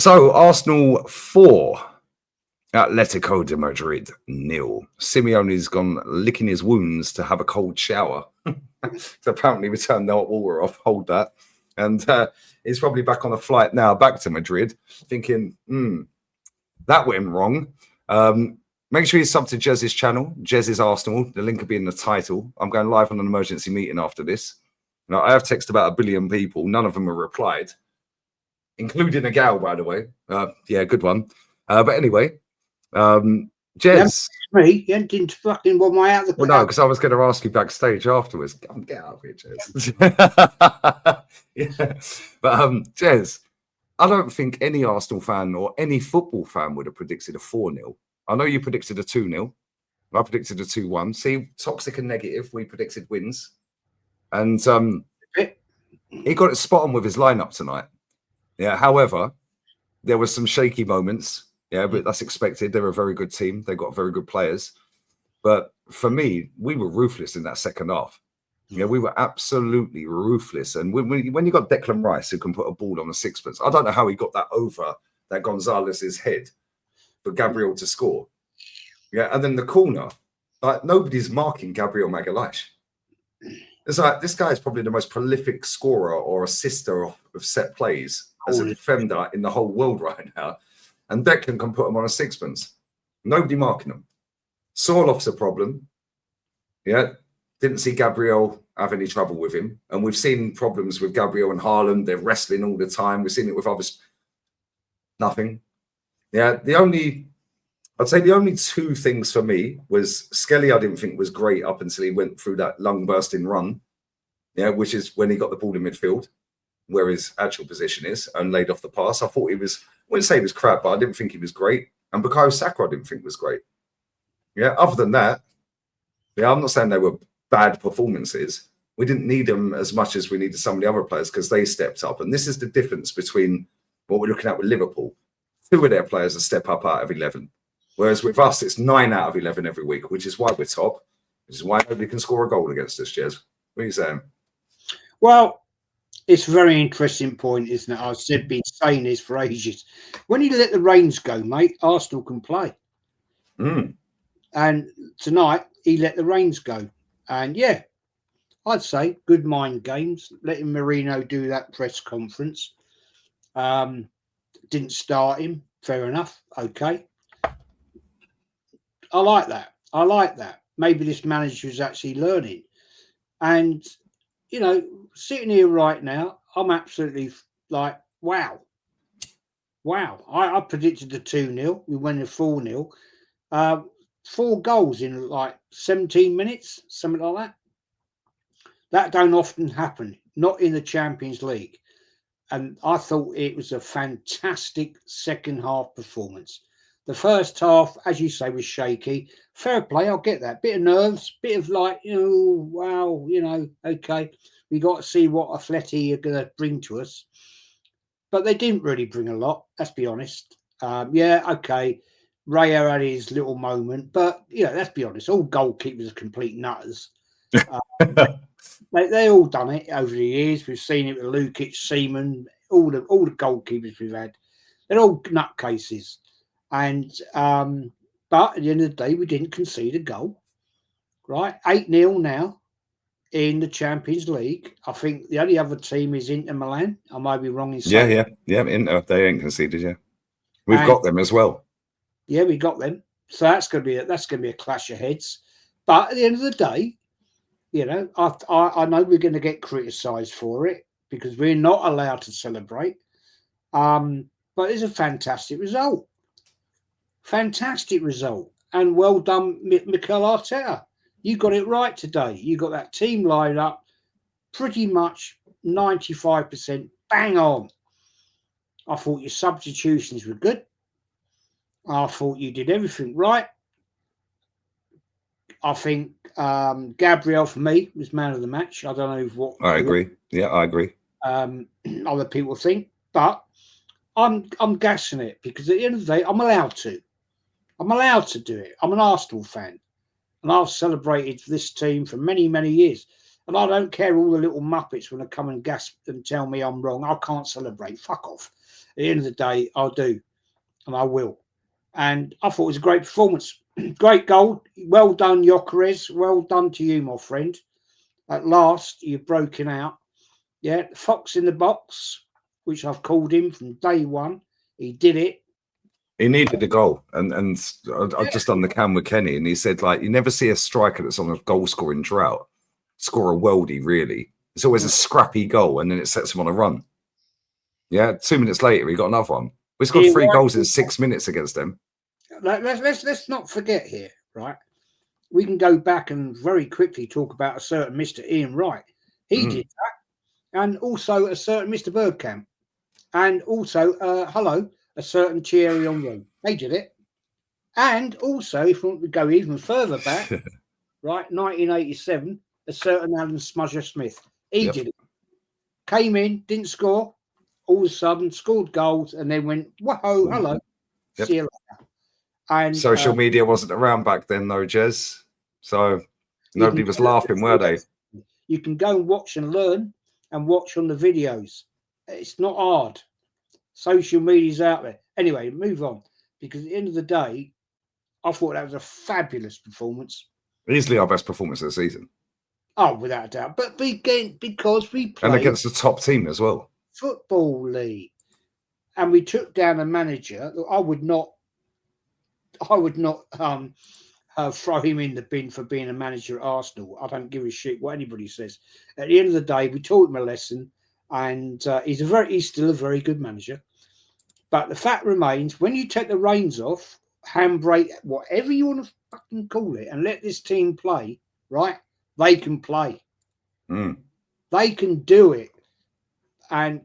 So Arsenal 4, Atletico de Madrid 0. Simeone's gone licking his wounds to have a cold shower. So apparently we turned the hot water off. Hold that. And he's probably back on a flight now back to Madrid, thinking, that went wrong. Make sure you sub to Jez's channel, Jez's Arsenal. The link will be in the title. I'm going live on an emergency meeting after this. Now, I have texted about 1 billion people. None of them have replied, including a gal, by the way. Yeah, good one. But anyway, Jez. Me, you didn't fucking want my out the. Well, no, because I was going to ask you backstage afterwards. Get out of here, Jez. Yeah. But Jez, I don't think any Arsenal fan or any football fan would have predicted a 4-0. I know you predicted a 2-0. I predicted a 2-1. See, toxic and negative, we predicted wins. And he got it spot on with his lineup tonight. Yeah, however, there were some shaky moments. Yeah, but that's expected. They're a very good team. They've got very good players. But for me, we were ruthless in that second half. Yeah, we were absolutely ruthless. And when you got Declan Rice who can put a ball on a sixpence, I don't know how he got that over that Gonzalez's head for Gabriel to score. Yeah, and then the corner, like nobody's marking Gabriel Magalhaes. It's like this guy is probably the most prolific scorer or assister of set plays as a defender in the whole world right now. And Declan can put him on a sixpence. Nobody marking him. Sorloth's a problem. Yeah. Didn't see Gabriel have any trouble with him. And we've seen problems with Gabriel and Haaland. They're wrestling all the time. We've seen it with others. Nothing. Yeah. I'd say the only two things for me was Skelly, I didn't think was great up until he went through that lung bursting run. Yeah. Which is when he got the ball in midfield, where his actual position is, and laid off the pass. I thought he was, I wouldn't say he was crap, but I didn't think he was great. And Bukayo Saka, I didn't think was great. Yeah. Other than that, yeah, I'm not saying they were bad performances. We didn't need them as much as we needed some of the other players because they stepped up. And this is the difference between what we're looking at with Liverpool. 2 of their players are step up out of 11. Whereas with us, it's 9 out of 11 every week, which is why we're top. Which is why nobody can score a goal against us, Jez. What are you saying? Well, it's a very interesting point, isn't it? I've been saying this for ages. When you let the reins go, mate, Arsenal can play. And tonight, he let the reins go. And yeah, I'd say good mind games. Letting Mourinho do that press conference. Didn't start him. Fair enough. Okay. I like that. I like that. Maybe this manager is actually learning. And, you know, sitting here right now, I'm absolutely like, wow. Wow. I predicted the 2-0. We went a 4-0. 4 goals in like 17 minutes, something like that. That don't often happen, not in the Champions League. And I thought it was a fantastic second half performance. The first half, as you say, was shaky. Fair play, I'll get that. Bit of nerves, bit of like, wow, okay. We got to see what Atleti are going to bring to us. But they didn't really bring a lot, let's be honest. Yeah, okay. Raya had his little moment, but let's be honest, all goalkeepers are complete nutters. They all done it over the years. We've seen it with Lukic, Seaman, all the goalkeepers we've had. They're all nutcases. And but at the end of the day, we didn't concede a goal. Right, 8-0 now in the Champions League. I think the only other team is Inter Milan. I might be wrong in saying. Yeah. Inter, they ain't conceded. Yeah, we've got them as well. Yeah, we got them. So that's going to be a clash of heads. But at the end of the day, I know we're going to get criticised for it because we're not allowed to celebrate. But it's a fantastic result. Fantastic result. And well done, Mikel Arteta. You got it right today. You got that team lined up pretty much 95% bang on. I thought your substitutions were good. I thought you did everything right. I think Gabriel, for me, was man of the match. I don't know what. I agree. Yeah, I agree. Other people think, but I'm gassing it because at the end of the day, I'm allowed to. I'm allowed to do it. I'm an Arsenal fan, and I've celebrated this team for many, many years. And I don't care all the little muppets when they come and gasp and tell me I'm wrong. I can't celebrate. Fuck off. At the end of the day, I'll do, and I will. And I thought it was a great performance. Great goal. Well done, Gyökeres. Well done to you, my friend. At last, you've broken out. Yeah, fox in the box, which I've called him from day one. He did it. He needed a goal, and I've just done the cam with Kenny, and he said, like, you never see a striker that's on a goal scoring drought score a worldie, really. It's always a scrappy goal, and then it sets him on a run. Yeah, 2 minutes later, he got another one. We scored 3 goals in 6 minutes against them. Let's not forget here, right? We can go back and very quickly talk about a certain Mr. Ian Wright. He did that, and also a certain Mr. Bergkamp, and also a certain Thierry Henry. They did it. And also, if we want to go even further back, right, 1987, a certain Alan Smudger Smith. He did it. Came in, didn't score, all of a sudden scored goals, and then went, whoa, hello, see you later. And social media wasn't around back then, though, Jez. So nobody was laughing, were they? You can go and watch and learn and watch on the videos. It's not hard. Social media's out there. Anyway, move on. Because at the end of the day, I thought that was a fabulous performance. Easily our best performance of the season. Oh, without a doubt. But again, because we played... And against the top team as well. Football League. And we took down a manager. I would not throw him in the bin for being a manager at Arsenal. I don't give a shit what anybody says. At the end of the day, we taught him a lesson, and he's still a very good manager. But the fact remains, when you take the reins off, handbrake, whatever you want to fucking call it, and let this team play, right? They can play. They can do it. And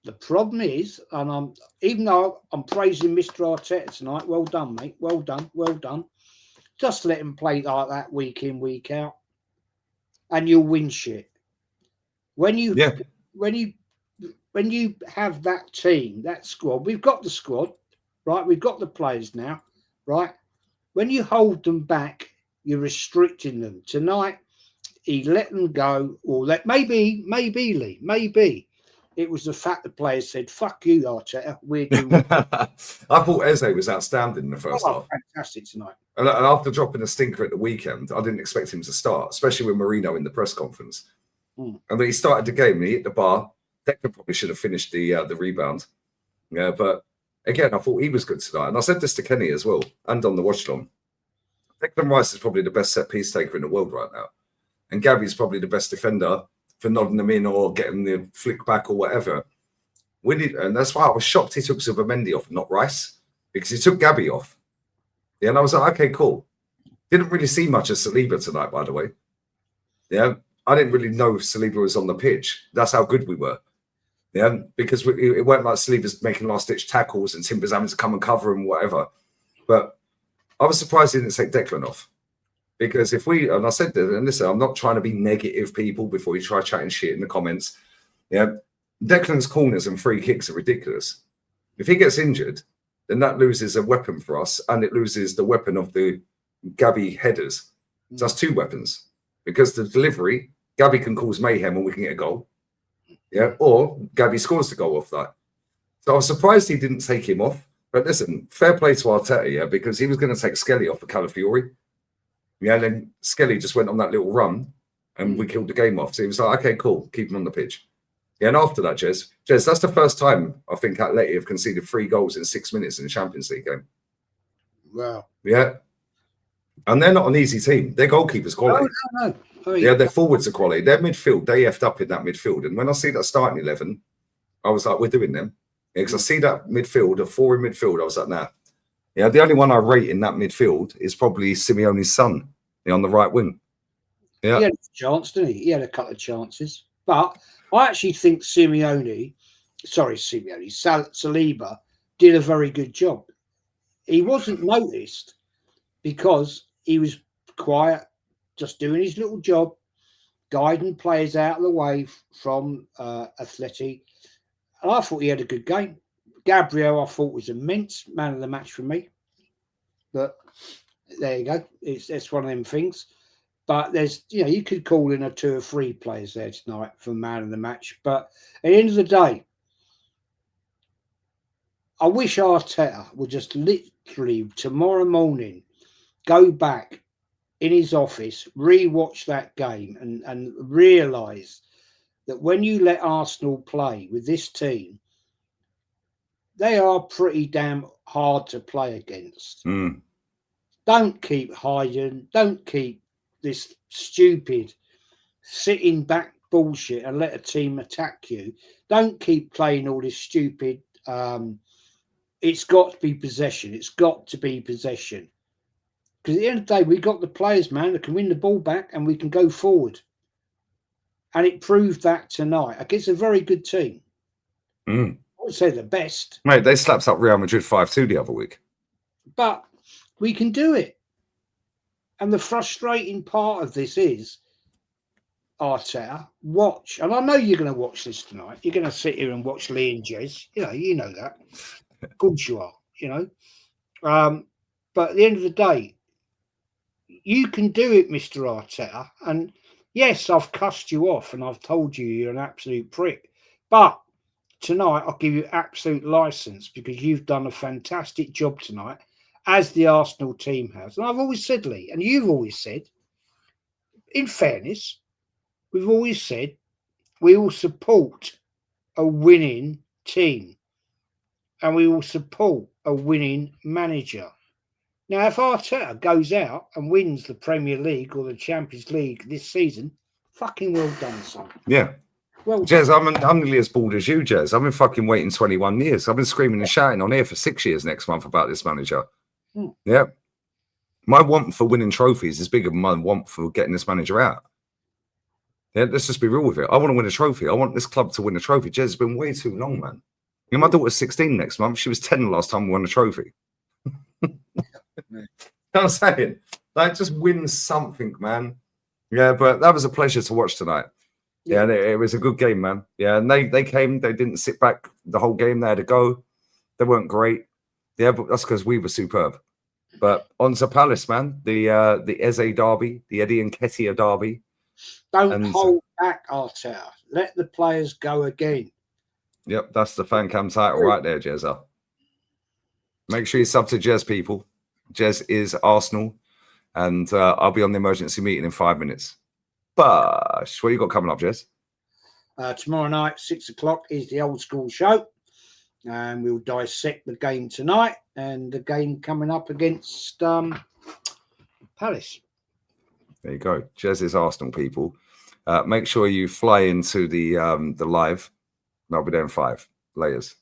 the problem is, and even though I'm praising Mr. Arteta tonight, well done, mate. Well done, well done. Just let him play like that week in, week out, and you'll win shit. When you have that team, that squad, we've got the squad, right? We've got the players now, right? When you hold them back, you're restricting them. Tonight, he let them go, or maybe it was the fact the players said, "Fuck you, Arteta, we're doing." I thought Eze was outstanding in the first half. Fantastic tonight. And after dropping a stinker at the weekend, I didn't expect him to start, especially with Mourinho in the press conference. And then he started the game, he hit the bar. Declan probably should have finished the rebound. Yeah, but again, I thought he was good tonight. And I said this to Kenny as well, and on the watch-along. Declan Rice is probably the best set-piece taker in the world right now. And Gabby's probably the best defender for nodding them in or getting the flick back or whatever. And that's why I was shocked he took Zubimendi off, not Rice, because he took Gabby off. Yeah, and I was like, okay, cool. Didn't really see much of Saliba tonight, by the way. Yeah, I didn't really know Saliba was on the pitch. That's how good we were. Yeah, because it weren't like Saliba's making last-ditch tackles and Timber's having to come and cover him, whatever. But I was surprised he didn't take Declan off. Because and I said that, and listen, I'm not trying to be negative, people, before you try chatting shit in the comments. Yeah, Declan's corners and free kicks are ridiculous. If he gets injured, then that loses a weapon for us, and it loses the weapon of the Gabby headers. So that's 2 weapons. Because the delivery, Gabby can cause mayhem and we can get a goal. Yeah, or Gabby scores the goal off that. So I was surprised he didn't take him off. But listen, fair play to Arteta, yeah, because he was going to take Skelly off for Calafiori. Yeah, and then Skelly just went on that little run and we killed the game off. So he was like, okay, cool, keep him on the pitch. Yeah, and after that, Jez, that's the first time I think Atleti have conceded 3 goals in 6 minutes in the Champions League game. Wow. Yeah. And they're not an easy team. Their goalkeeper's quality. No. Yeah, their forwards are quality. Their midfield, they effed up in that midfield. And when I see that starting 11, I was like, we're doing them. Because I see that midfield, a 4 in midfield, I was like, nah. Yeah, the only one I rate in that midfield is probably Simeone's son, on the right wing. Yeah, he had a chance, didn't he? He had a couple of chances, but I actually think Saliba did a very good job. He wasn't noticed because he was quiet, just doing his little job, guiding players out of the way from Atleti. And I thought he had a good game. Gabriel, I thought, was immense, man of the match for me. But there you go. It's one of them things. But there's, you could call in 2 or 3 players there tonight for man of the match. But at the end of the day, I wish Arteta would just literally tomorrow morning go back in his office, re-watch that game, and realise that when you let Arsenal play with this team, they are pretty damn hard to play against. Mm. Don't keep hiding. Don't keep this stupid sitting back bullshit and let a team attack you. Don't keep playing all this stupid. It's got to be possession. It's got to be possession. Because at the end of the day, we got the players, man, that can win the ball back and we can go forward. And it proved that tonight against a very good team. Mm. I would say the best. Mate, they slapped up Real Madrid 5-2 the other week. But we can do it. And the frustrating part of this is, Arteta, watch. And I know you're going to watch this tonight. You're going to sit here and watch Lee and Jez. You know that. Of course you are, But at the end of the day, you can do it, Mr. Arteta. And yes, I've cussed you off and I've told you you're an absolute prick. But tonight, I'll give you absolute license because you've done a fantastic job tonight, as the Arsenal team has. And I've always said, Lee, and you've always said, in fairness, we've always said we will support a winning team and we will support a winning manager. Now, if Arteta goes out and wins the Premier League or the Champions League this season, fucking well done, son. Yeah. Well, Jez, I'm nearly as bald as you, Jez. I've been fucking waiting 21 years. I've been screaming and shouting on here for 6 years next month about this manager. Yeah. My want for winning trophies is bigger than my want for getting this manager out. Yeah, let's just be real with it. I want to win a trophy. I want this club to win a trophy. Jez, it's been way too long, man. My daughter's 16 next month. She was 10 the last time we won a trophy. You know what I'm saying? Like, just win something, man. Yeah, but that was a pleasure to watch tonight. Yeah, and it was a good game, man. Yeah, and they came. They didn't sit back the whole game. They had to go. They weren't great. Yeah, but that's because we were superb. But on to Palace, man. The Eze derby, the Eddie and Nketiah derby. Don't hold back, Arteta. Let the players go again. Yep, that's the fan cam title right there, Jezza. Make sure you sub to Jez, people. Jez is Arsenal. And I'll be on the emergency meeting in 5 minutes. But what you got coming up, Jez? Tomorrow night, 6 o'clock, is the old school show. And we'll dissect the game tonight and the game coming up against Palace. There you go. Jez is Arsenal, people. Make sure you fly into the live. I'll be there in 5. Layers.